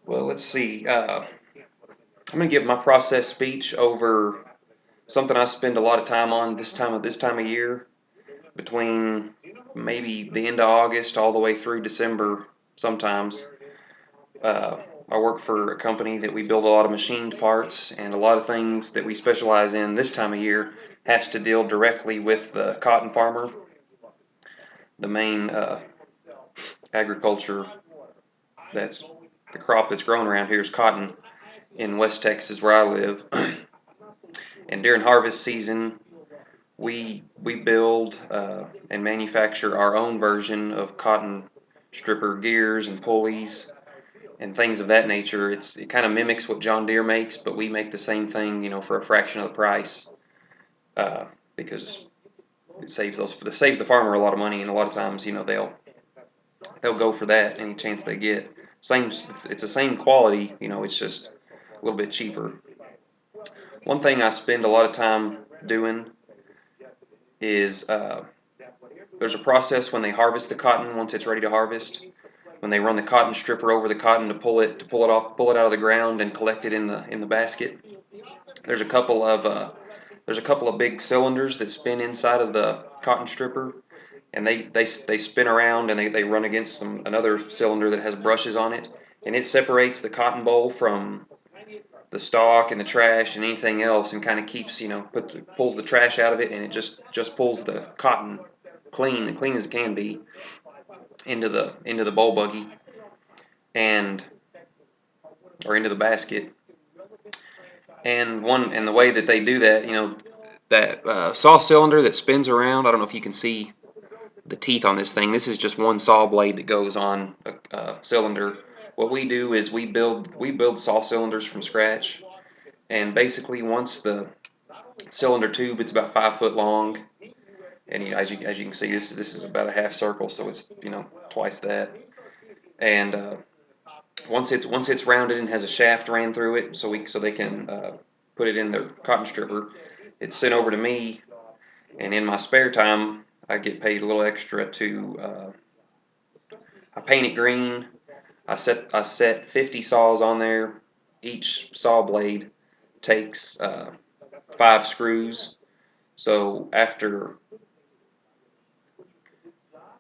Well, let's see. I'm going to give my process speech over something I spend a lot of time on this time of year, between maybe the end of August all the way through December. Sometimes uh, I work for a company that we build a lot of machined parts, and a lot of things that we specialize in this time of year has to deal directly with the cotton farmer. The main agriculture that's the crop that's grown around here is cotton in West Texas where I live. And during harvest season, we build and manufacture our own version of cotton stripper gears and pulleys and things of that nature. It kind of mimics what John Deere makes, but we make the same thing, for a fraction of the price, uh, because it saves the farmer a lot of money, and a lot of times, they'll go for that any chance they get. It's the same quality, it's just a little bit cheaper. One thing I spend a lot of time doing is there's a process when they harvest the cotton once it's ready to harvest. When they run the cotton stripper over the cotton pull it out of the ground and collect it in the basket. There's a couple of there's a couple of big cylinders that spin inside of the cotton stripper, and they spin around, and they run against another cylinder that has brushes on it, and it separates the cotton boll from the stalk and the trash and anything else, and kind of keeps pulls the trash out of it, and it just pulls the cotton clean as it can be into the boll buggy, and or into the basket. And the way that they do that, that saw cylinder that spins around. I don't know if you can see the teeth on this thing. This is just one saw blade that goes on a cylinder. What we do is we build saw cylinders from scratch, and basically once the cylinder tube, it's about 5 foot long, and as you can see, this is about a half circle, so it's twice that. And once it's rounded and has a shaft ran through it, so they can put it in their cotton stripper, it's sent over to me, and in my spare time, I get paid a little extra to. I paint it green. I set 50 saws on there. Each saw blade takes 5 screws. So after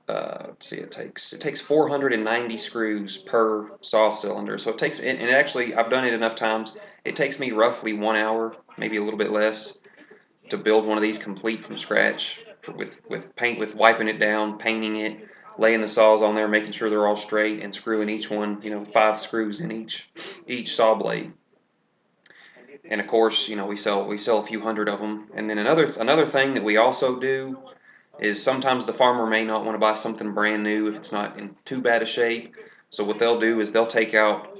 let's see, it takes 490 screws per saw cylinder. So it takes, and actually I've done it enough times. It takes me roughly 1 hour, maybe a little bit less, to build one of these complete from scratch, with wiping it down, painting it, laying the saws on there, making sure they're all straight, and screwing each one, 5 screws in each saw blade. And of course, we sell a few hundred of them. And then another thing that we also do is sometimes the farmer may not want to buy something brand new if it's not in too bad a shape. So what they'll do is they'll take out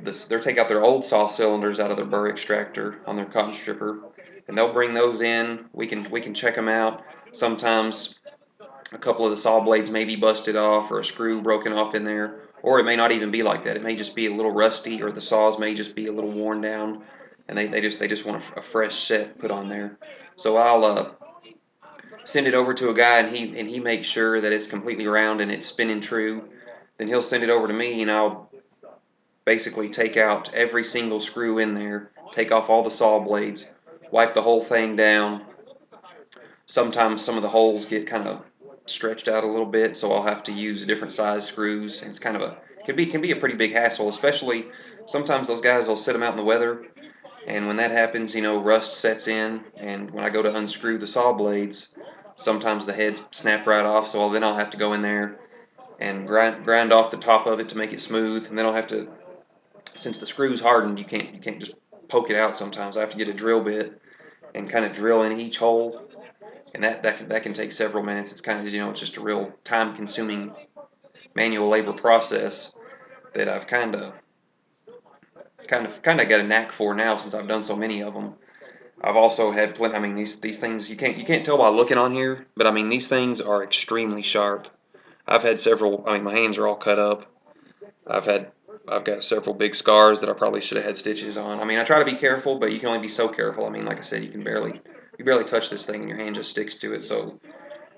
their old saw cylinders out of their burr extractor on their cotton stripper, and they'll bring those in. We can check them out. Sometimes a couple of the saw blades may be busted off, or a screw broken off in there, or it may not even be like that. It may just be a little rusty, or the saws may just be a little worn down, and they just want a fresh set put on there. So I'll send it over to a guy, and he makes sure that it's completely round and it's spinning true. Then he'll send it over to me, and I'll basically take out every single screw in there, take off all the saw blades, wipe the whole thing down. Sometimes some of the holes get kind of stretched out a little bit, so I'll have to use different size screws. And it's kind of can be a pretty big hassle, especially sometimes those guys will sit them out in the weather, and when that happens, rust sets in, and when I go to unscrew the saw blades, sometimes the heads snap right off. So then I'll have to go in there and grind off the top of it to make it smooth, and then I'll have to, since the screw's hardened, you can't just poke it out. Sometimes I have to get a drill bit and kind of drill in each hole, and that can take several minutes. It's kind of it's just a real time consuming manual labor process that I've kind of got a knack for now since I've done so many of them. I've also had plenty. I mean, these things you can't tell by looking on here, but I mean these things are extremely sharp. I've had several. I mean, my hands are all cut up. I've had I've got several big scars that I probably should have had stitches on. I mean, I try to be careful, but you can only be so careful. I mean, like I said, you barely touch this thing, and your hand just sticks to it. So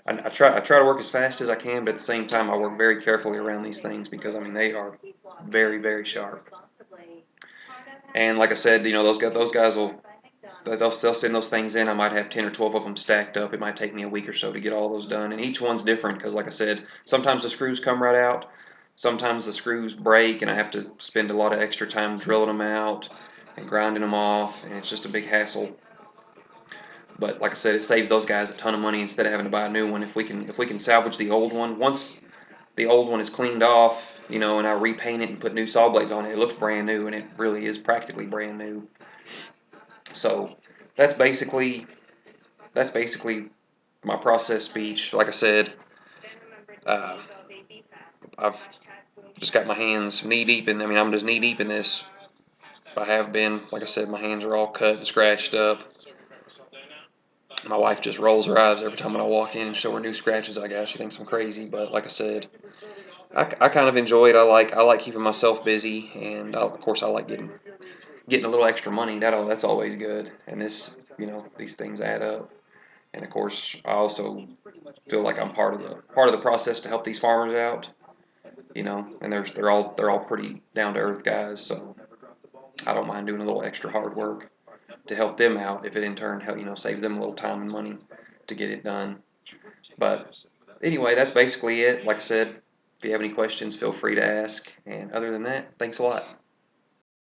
I try to work as fast as I can, but at the same time, I work very carefully around these things because I mean very, very sharp. And like I said, those guys will they'll send those things in. I might have 10 or 12 of them stacked up. It might take me a week or so to get all those done, and each one's different because, like I said, sometimes the screws come right out. Sometimes the screws break, and I have to spend a lot of extra time drilling them out and grinding them off, and it's just a big hassle. But like I said, it saves those guys a ton of money instead of having to buy a new one. If we can salvage the old one, once the old one is cleaned off, and I repaint it and put new saw blades on it, it looks brand new, and it really is practically brand new. So that's basically that's basically my process speech. Like I said, uh, I've just got my hands knee deep in. I mean, I'm just knee deep in this. I have been. Like I said, my hands are all cut and scratched up. My wife just rolls her eyes every time when I walk in and show her new scratches I got. She thinks I'm crazy, but like I said, I kind of enjoy it. I like keeping myself busy, and of course I like getting a little extra money. That's always good. And these things add up. And of course, I also feel like I'm part of the process to help these farmers out. And they're all pretty down to earth guys, so I don't mind doing a little extra hard work to help them out if it in turn saves them a little time and money to get it done. But anyway, that's basically it. Like I said, if you have any questions, feel free to ask. And other than that, thanks a lot.